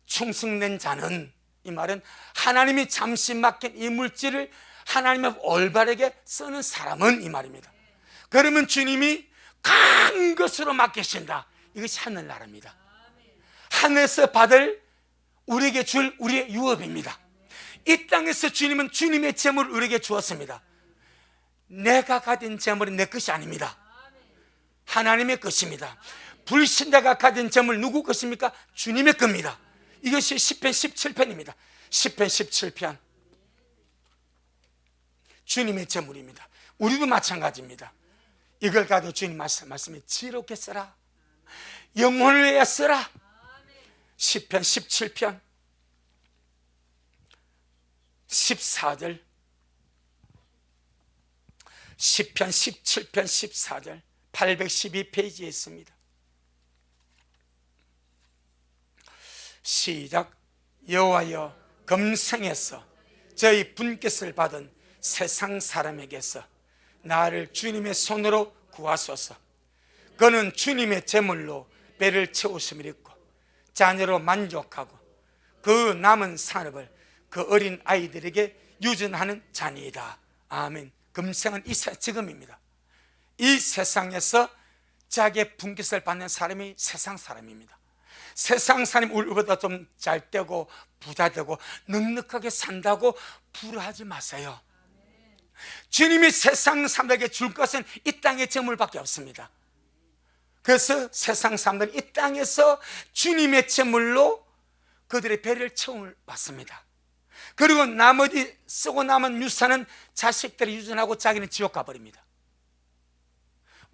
충성된 자는, 이 말은 하나님이 잠시 맡긴 이 물질을 하나님의 올바르게 쓰는 사람은 이 말입니다. 그러면 주님이 큰 것으로 맡기신다. 이것이 하늘나라입니다. 하늘에서 받을 우리에게 줄 우리의 유업입니다. 이 땅에서 주님은 주님의 재물을 우리에게 주었습니다. 내가 가진 재물은 내 것이 아닙니다. 하나님의 것입니다. 불신자가 가진 재물 누구 것입니까? 주님의 겁니다. 이것이 시편 17편입니다. 시편 17편. 주님의 재물입니다. 우리도 마찬가지입니다. 이걸 가지고 주님 말씀에 지혜롭게 써라. 영혼을 위해 써라. 시편 17편 14절, 시편 17편 14절 812페이지에 있습니다. 시작. 여호와여, 금생에서 저희 분깃을 받은 세상 사람에게서 나를 주님의 손으로 구하소서. 그는 주님의 제물로 배를 채우심을 믿고 자녀로 만족하고 그 남은 산업을 그 어린 아이들에게 유전하는 자니이다. 아멘. 금생은 지금입니다. 이 세상에서 자기의 분깃을 받는 사람이 세상 사람입니다. 세상 사람이 우리보다 좀 잘 되고 부자 되고 넉넉하게 산다고 부러워하지 마세요. 주님이 세상 사람들에게 줄 것은 이 땅의 재물밖에 없습니다. 그래서 세상 사람들은 이 땅에서 주님의 재물로 그들의 배를 채움을 받습니다. 그리고 나머지 쓰고 남은 유산은 자식들이 유전하고 자기는 지옥 가버립니다.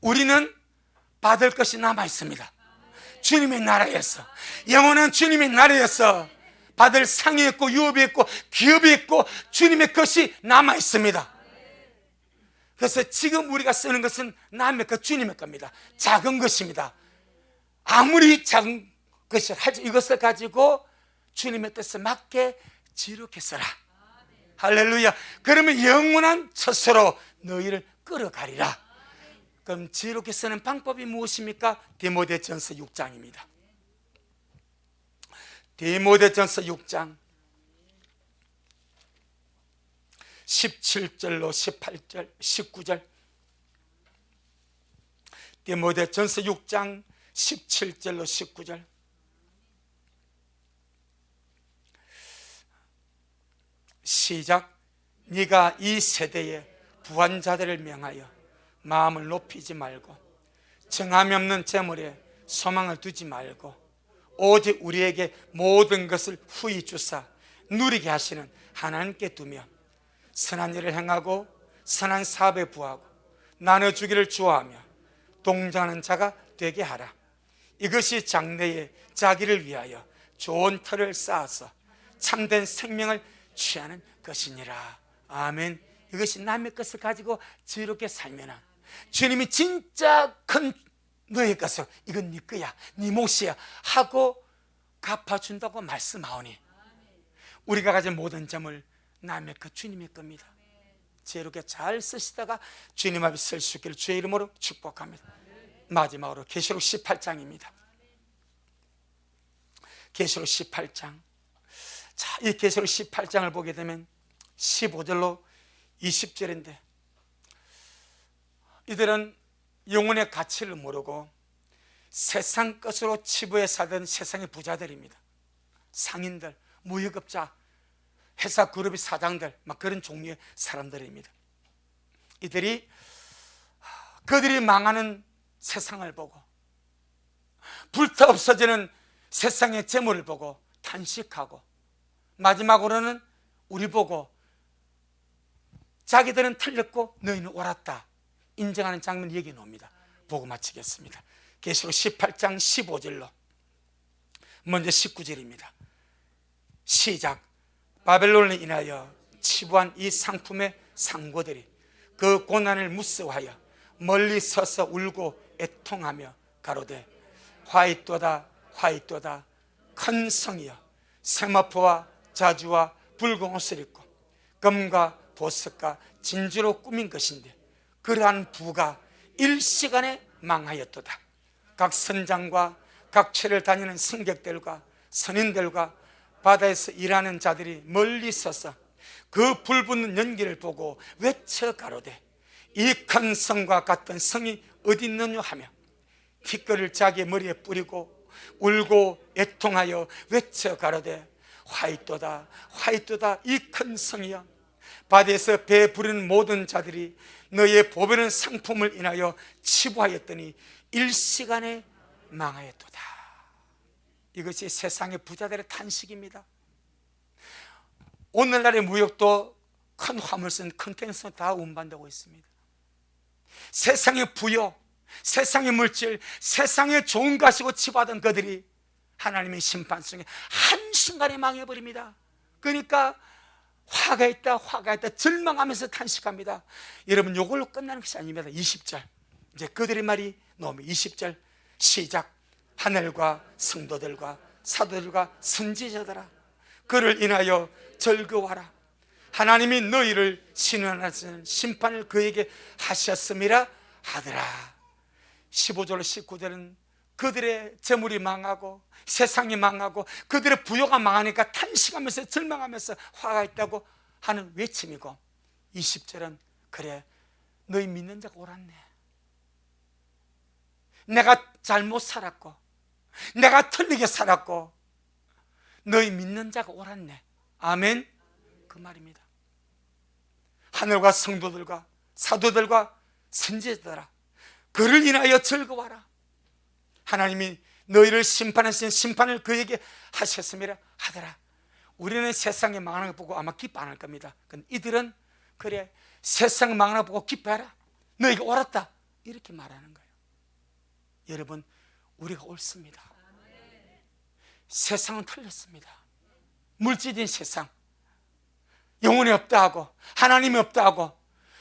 우리는 받을 것이 남아 있습니다. 주님의 나라에서, 영원한 주님의 나라에서 받을 상이 있고 유업이 있고 기업이 있고 주님의 것이 남아 있습니다. 그래서 지금 우리가 쓰는 것은 남의 것, 주님의 겁니다. 작은 것입니다. 아무리 작은 것이 이것을 가지고 주님의 뜻에 맞게 지혜롭게 써라. 할렐루야. 그러면 영원한 처소로 너희를 끌어가리라. 그럼 지혜롭게 쓰는 방법이 무엇입니까? 디모데전서 6장입니다. 디모데전서 6장 17절로 18절 19절. 디모데전서 6장 17절로 19절. 시작. 네가 이 세대의 부한 자들을 명하여 마음을 높이지 말고 정함이 없는 재물에 소망을 두지 말고 오직 우리에게 모든 것을 후히 주사 누리게 하시는 하나님께 두며 선한 일을 행하고 선한 사업에 부하고 나눠주기를 좋아하며 동정하는 자가 되게 하라. 이것이 장래에 자기를 위하여 좋은 터를 쌓아서 참된 생명을 취하는 것이니라. 아멘. 이것이 남의 것을 가지고 지혜롭게 살면 주님이 진짜 큰 너의 것을 이건 네 거야, 네 몫이야 하고 갚아준다고 말씀하오니 우리가 가진 모든 점을 남의 것, 주님의 겁니다. 지혜롭게 잘 쓰시다가 주님 앞에 설 수 있기를 주의 이름으로 축복합니다. 마지막으로 계시록 18장입니다. 계시록 18장. 자, 이 계시록 18장을 보게 되면 15절로 20절인데 이들은 영혼의 가치를 모르고 세상 것으로 치부해 살던 세상의 부자들입니다. 상인들, 무역업자, 회사 그룹의 사장들, 막 그런 종류의 사람들입니다. 이들이 그들이 망하는 세상을 보고 불타 없어지는 세상의 재물을 보고 탄식하고 마지막으로는 우리 보고 자기들은 틀렸고 너희는 옳았다 인정하는 장면 얘기 나옵니다. 보고 마치겠습니다. 계시록 18장 15절로 먼저 19절입니다. 시작. 바벨론을 인하여 치부한 이 상품의 상고들이 그 고난을 무서워하여 멀리 서서 울고 애통하며 가로되 화이또다 화이또다 큰 성이여 세마포와 자주와 붉은 옷을 입고 금과 보석과 진주로 꾸민 것인데 그러한 부가 일시간에 망하였도다. 각 선장과 각 채를 다니는 승객들과 선인들과 바다에서 일하는 자들이 멀리 서서 그 불붙는 연기를 보고 외쳐 가로되 이 큰 성과 같은 성이 어디 있느냐 하며 티끌을 자기 머리에 뿌리고 울고 애통하여 외쳐 가로되 화이또다 화이또다 이 큰 성이여 바다에서 배 부르는 모든 자들이 너의 보배는 상품을 인하여 치부하였더니 일시간에 망하였도다. 이것이 세상의 부자들의 탄식입니다. 오늘날의 무역도 큰 화물 쓴 컨테이너 다 운반되고 있습니다. 세상의 부여, 세상의 물질, 세상의 좋은 거 가지고 치부하던 그들이 하나님의 심판 속에 한순간에 망해버립니다. 그러니까 화가 있다 절망하면서 탄식합니다. 여러분, 이걸로 끝나는 것이 아닙니다. 20절 이제 그들의 말이 나오면 20절 시작. 하늘과 성도들과 사도들과 선지자들아, 그를 인하여 즐거워하라. 하나님이 너희를 신원하시는 심판을 그에게 하셨음이라 하더라. 15절 19절은 그들의 재물이 망하고 세상이 망하고 그들의 부요가 망하니까 탄식하면서 절망하면서 화가 있다고 하는 외침이고, 20절은 그래, 너희 믿는 자가 옳았네. 내가 잘못 살았고 내가 틀리게 살았고 너희 믿는 자가 옳았네. 아멘. 그 말입니다. 하늘과 성도들과 사도들과 선지자들아, 그를 인하여 즐거워하라. 하나님이 너희를 심판하신 심판을 그에게 하셨음이라 하더라. 우리는 세상에 망하는 거 보고 아마 기뻐 안 할 겁니다. 근데 이들은 그래, 세상 망하는 거 보고 기뻐해라, 너희가 옳았다, 이렇게 말하는 거예요. 여러분, 우리가 옳습니다. 세상은 틀렸습니다. 물질인 세상, 영혼이 없다 하고 하나님이 없다 하고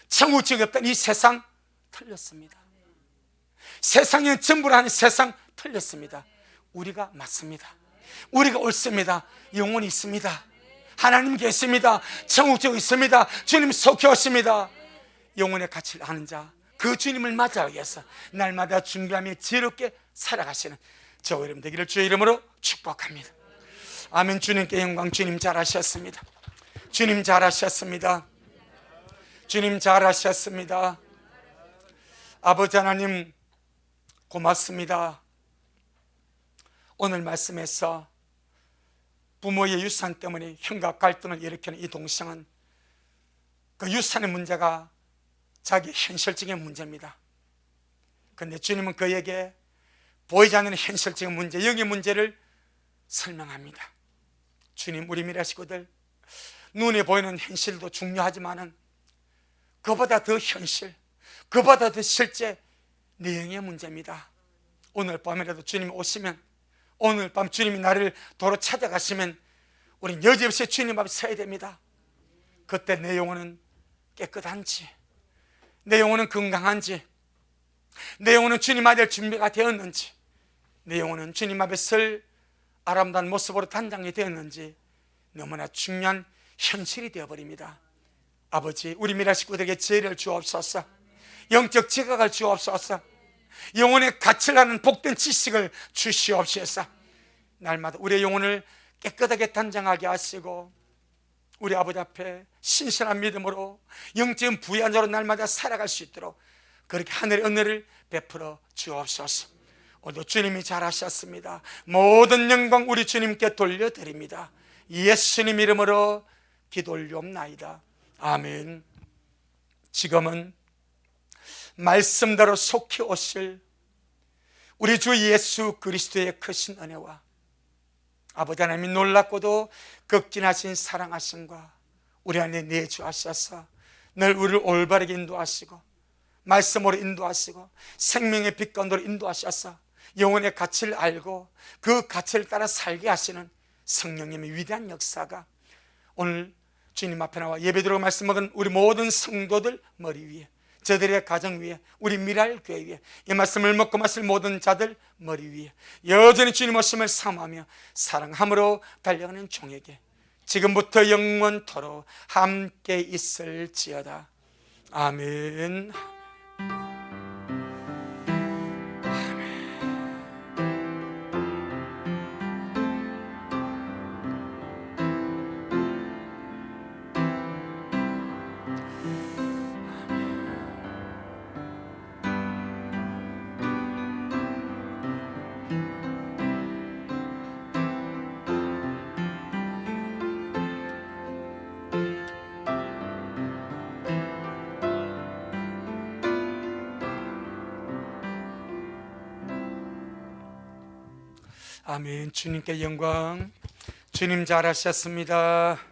천국적이 없다, 이 세상 틀렸습니다. 세상에 전부를 하는 세상 틀렸습니다. 우리가 맞습니다. 우리가 옳습니다. 영혼이 있습니다. 하나님 계십니다. 천국적이 있습니다. 주님 속해 오십니다. 영혼의 가치를 아는 자, 그 주님을 맞이하기 위해서 날마다 준비하며 지혜롭게 살아가시는 저 여러분 되기를 주의 이름으로 축복합니다. 아멘. 주님께 영광. 주님 잘하셨습니다. 주님 잘하셨습니다. 주님 잘하셨습니다. 아버지 하나님 고맙습니다. 오늘 말씀에서 부모의 유산 때문에 형과 갈등을 일으키는 이 동생은 그 유산의 문제가 자기 현실적인 문제입니다. 그런데 주님은 그에게 보이지 않는 현실적인 문제, 영의 문제를 설명합니다. 주님, 우리 미라식구들 눈에 보이는 현실도 중요하지만은 그보다 더 현실, 그보다 더 실제 내용의 문제입니다. 오늘 밤이라도 주님이 오시면, 오늘 밤 주님이 나를 도로 찾아가시면 우린 여지없이 주님 앞에 서야 됩니다. 그때 내 영혼은 깨끗한지, 내 영혼은 건강한지, 내 영혼은 주님 아들 준비가 되었는지, 내 영혼은 주님 앞에 설 아름다운 모습으로 단장이 되었는지 너무나 중요한 현실이 되어버립니다. 아버지, 우리 미라 식구들에게 지혜를 주옵소서. 영적 지각을 주옵소서. 영혼의 가치를 아는 복된 지식을 주시옵소서. 날마다 우리의 영혼을 깨끗하게 단장하게 하시고 우리 아버지 앞에 신실한 믿음으로 영적인 부유한 자로 날마다 살아갈 수 있도록 그렇게 하늘의 은혜를 베풀어 주옵소서. 오늘도 주님이 잘하셨습니다. 모든 영광 우리 주님께 돌려드립니다. 예수님 이름으로 기도 올리옵나이다. 아멘. 지금은 말씀대로 속히 오실 우리 주 예수 그리스도의 크신 은혜와 아버지 하나님이 놀랍고도 극진하신 사랑하심과 우리 안에 내주하셔서 늘 우리를 올바르게 인도하시고 말씀으로 인도하시고 생명의 빛 가운데로 인도하셔서 영혼의 가치를 알고 그 가치를 따라 살게 하시는 성령님의 위대한 역사가 오늘 주님 앞에 나와 예배드리고 말씀 먹은 우리 모든 성도들 머리 위에, 저들의 가정 위에, 우리 미랄 교회 위에, 이 말씀을 먹고 마실 모든 자들 머리 위에 여전히 주님 오심을 사모하며 사랑함으로 달려가는 종에게 지금부터 영원토록 함께 있을지어다. 아멘. 아멘. 주님께 영광. 주님 잘하셨습니다.